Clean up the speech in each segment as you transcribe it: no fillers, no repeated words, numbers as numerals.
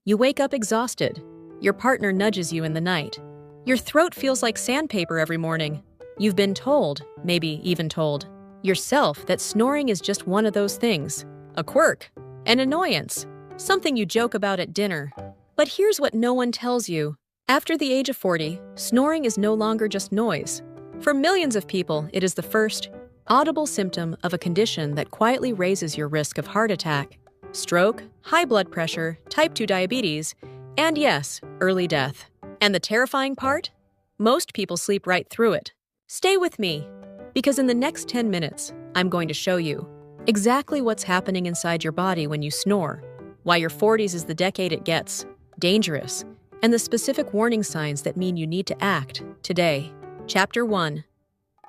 You wake up exhausted. Your partner nudges you in the night. Your throat feels like sandpaper every morning. You've been told, maybe even told, yourself that snoring is just one of those things. A quirk, an annoyance, something you joke about at dinner. But here's what no one tells you. After the age of 40, snoring is no longer just noise. For millions of people, it is the first, audible symptom of a condition that quietly raises your risk of heart attack, stroke, high blood pressure, type 2 diabetes, and yes, early death. And the terrifying part? Most people sleep right through it. Stay with me, because in the next 10 minutes, I'm going to show you exactly what's happening inside your body when you snore, why your 40s is the decade it gets, dangerous, and the specific warning signs that mean you need to act today. Chapter 1.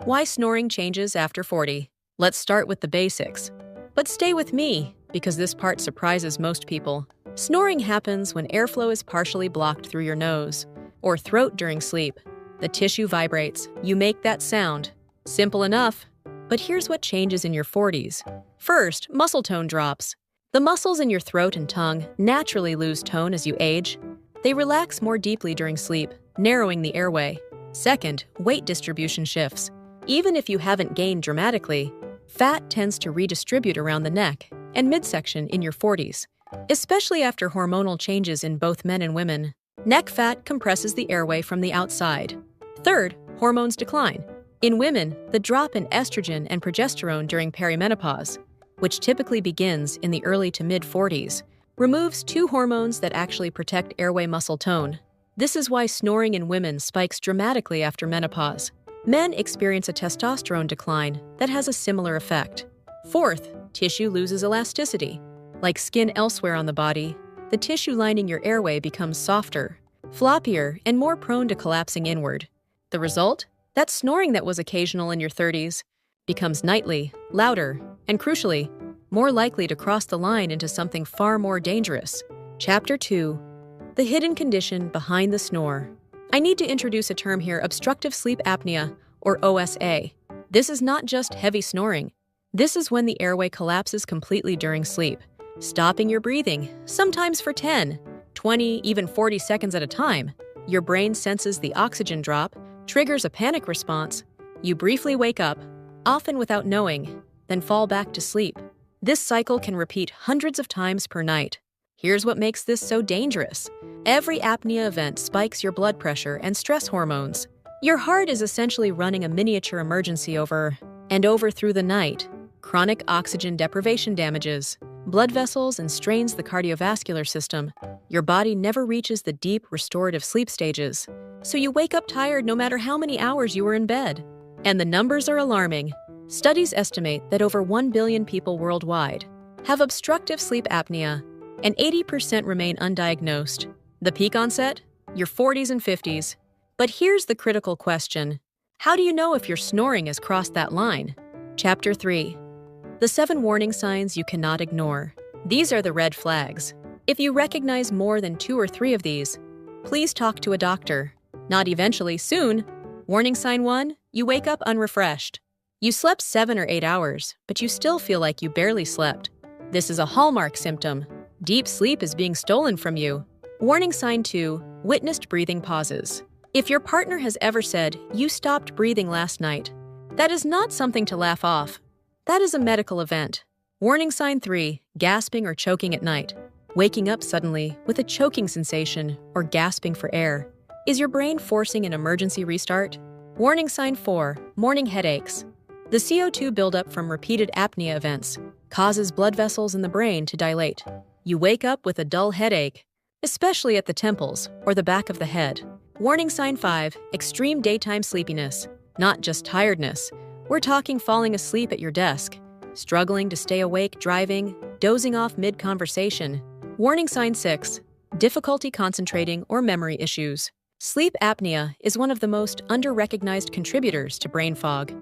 Why snoring changes after 40. Let's start with the basics. But stay with me, because this part surprises most people. Snoring happens when airflow is partially blocked through your nose or throat during sleep. The tissue vibrates. You make that sound. Simple enough. But here's what changes in your 40s. First, muscle tone drops. The muscles in your throat and tongue naturally lose tone as you age. They relax more deeply during sleep, narrowing the airway. Second, weight distribution shifts. Even if you haven't gained dramatically, fat tends to redistribute around the neck and midsection in your 40s, especially after hormonal changes in both men and women. Neck fat compresses the airway from the outside. Third, hormones decline. In women, the drop in estrogen and progesterone during perimenopause, which typically begins in the early to mid-40s, removes two hormones that actually protect airway muscle tone. This is why snoring in women spikes dramatically after menopause. Men experience a testosterone decline that has a similar effect. Fourth, tissue loses elasticity. Like skin elsewhere on the body, the tissue lining your airway becomes softer, floppier, and more prone to collapsing inward. The result? That snoring that was occasional in your 30s becomes nightly, louder, and crucially, more likely to cross the line into something far more dangerous. Chapter 2. The hidden condition behind the snore. I need to introduce a term here: obstructive sleep apnea, or OSA. This is not just heavy snoring. This is when the airway collapses completely during sleep, stopping your breathing, sometimes for 10, 20, even 40 seconds at a time. Your brain senses the oxygen drop, triggers a panic response. You briefly wake up, often without knowing, then fall back to sleep. This cycle can repeat hundreds of times per night. Here's what makes this so dangerous. Every apnea event spikes your blood pressure and stress hormones. Your heart is essentially running a miniature emergency over and over through the night. Chronic oxygen deprivation damages blood vessels and strains the cardiovascular system. Your body never reaches the deep restorative sleep stages, so you wake up tired no matter how many hours you were in bed. And the numbers are alarming. Studies estimate that over 1 billion people worldwide have obstructive sleep apnea, and 80% remain undiagnosed. The peak onset? Your 40s and 50s. But here's the critical question. How do you know if your snoring has crossed that line? Chapter 3. The 7 warning signs you cannot ignore. These are the red flags. If you recognize more than 2 or 3 of these, please talk to a doctor. Not eventually, soon. Warning sign 1, you wake up unrefreshed. You slept 7 or 8 hours, but you still feel like you barely slept. This is a hallmark symptom. Deep sleep is being stolen from you. Warning sign 2, witnessed breathing pauses. If your partner has ever said, "You stopped breathing last night," that is not something to laugh off. That is a medical event. Warning sign 3, gasping or choking at night. Waking up suddenly with a choking sensation or gasping for air. Is your brain forcing an emergency restart? Warning sign 4, morning headaches. The CO2 buildup from repeated apnea events causes blood vessels in the brain to dilate. You wake up with a dull headache, especially at the temples or the back of the head. Warning sign 5, extreme daytime sleepiness. Not just tiredness. We're talking falling asleep at your desk, struggling to stay awake driving, dozing off mid-conversation. Warning sign 6, difficulty concentrating or memory issues. Sleep apnea is one of the most under-recognized contributors to brain fog,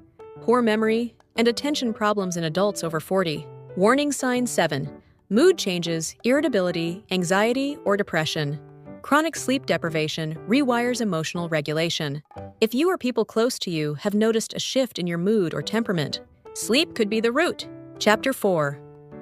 poor memory, and attention problems in adults over 40. Warning sign 7, mood changes, irritability, anxiety, or depression. Chronic sleep deprivation rewires emotional regulation. If you or people close to you have noticed a shift in your mood or temperament, sleep could be the root. Chapter 4.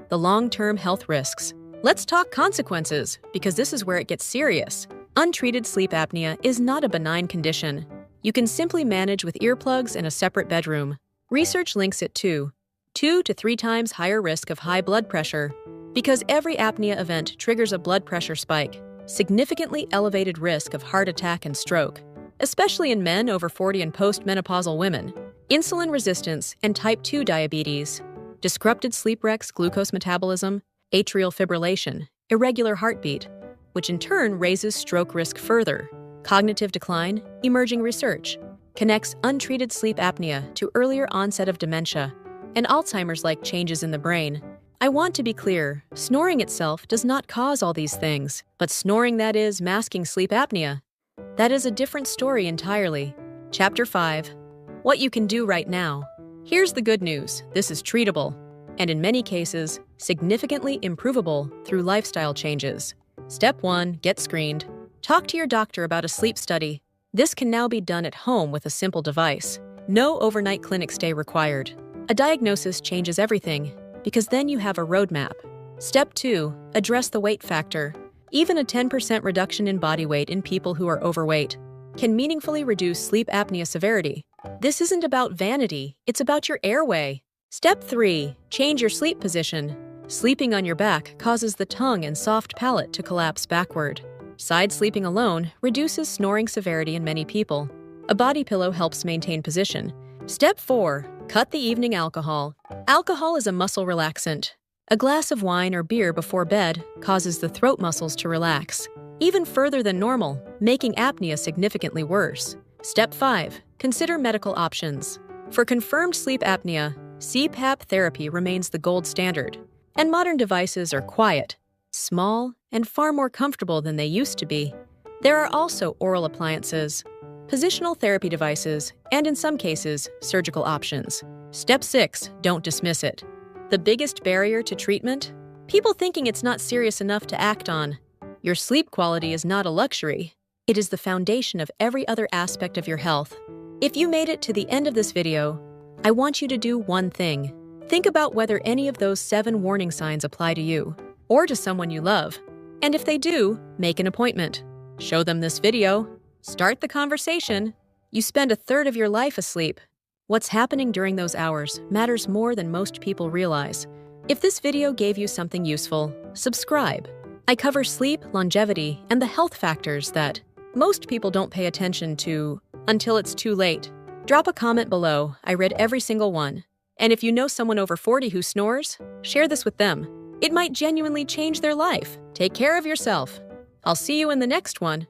The long-term health risks. Let's talk consequences, because this is where it gets serious. Untreated sleep apnea is not a benign condition. You can simply manage with earplugs in a separate bedroom. Research links it to 2 to 3 times higher risk of high blood pressure, because every apnea event triggers a blood pressure spike, significantly elevated risk of heart attack and stroke, especially in men over 40 and postmenopausal women, insulin resistance and type 2 diabetes, disrupted sleep wrecks, glucose metabolism, atrial fibrillation, irregular heartbeat, which in turn raises stroke risk further, cognitive decline. Emerging research connects untreated sleep apnea to earlier onset of dementia and Alzheimer's-like changes in the brain. I want to be clear, snoring itself does not cause all these things, but snoring, that is, masking sleep apnea, that is a different story entirely. Chapter 5. What you can do right now. Here's the good news: this is treatable, and in many cases, significantly improvable through lifestyle changes. Step 1. Get screened. Talk to your doctor about a sleep study. This can now be done at home with a simple device. No overnight clinic stay required. A diagnosis changes everything, because then you have a roadmap. Step 2. Address the weight factor. Even a 10% reduction in body weight in people who are overweight can meaningfully reduce sleep apnea severity. This isn't about vanity, it's about your airway. Step 3. Change your sleep position. Sleeping on your back causes the tongue and soft palate to collapse backward. Side sleeping alone reduces snoring severity in many people. A body pillow helps maintain position. Step 4. Cut the evening alcohol. Alcohol is a muscle relaxant. A glass of wine or beer before bed causes the throat muscles to relax, even further than normal, making apnea significantly worse. Step 5. Consider medical options. For confirmed sleep apnea, CPAP therapy remains the gold standard, and modern devices are quiet, small, and far more comfortable than they used to be. There are also oral appliances, positional therapy devices, and in some cases, surgical options. Step 6. Don't dismiss it. The biggest barrier to treatment? People thinking it's not serious enough to act on. Your sleep quality is not a luxury. It is the foundation of every other aspect of your health. If you made it to the end of this video, I want you to do one thing. Think about whether any of those 7 warning signs apply to you, or to someone you love. And if they do, make an appointment. Show them this video. Start the conversation. You spend a third of your life asleep. What's happening during those hours matters more than most people realize. If this video gave you something useful, subscribe. I cover sleep, longevity, and the health factors that most people don't pay attention to until it's too late. Drop a comment below. I read every single one. And if you know someone over 40 who snores, share this with them. It might genuinely change their life. Take care of yourself. I'll see you in the next one.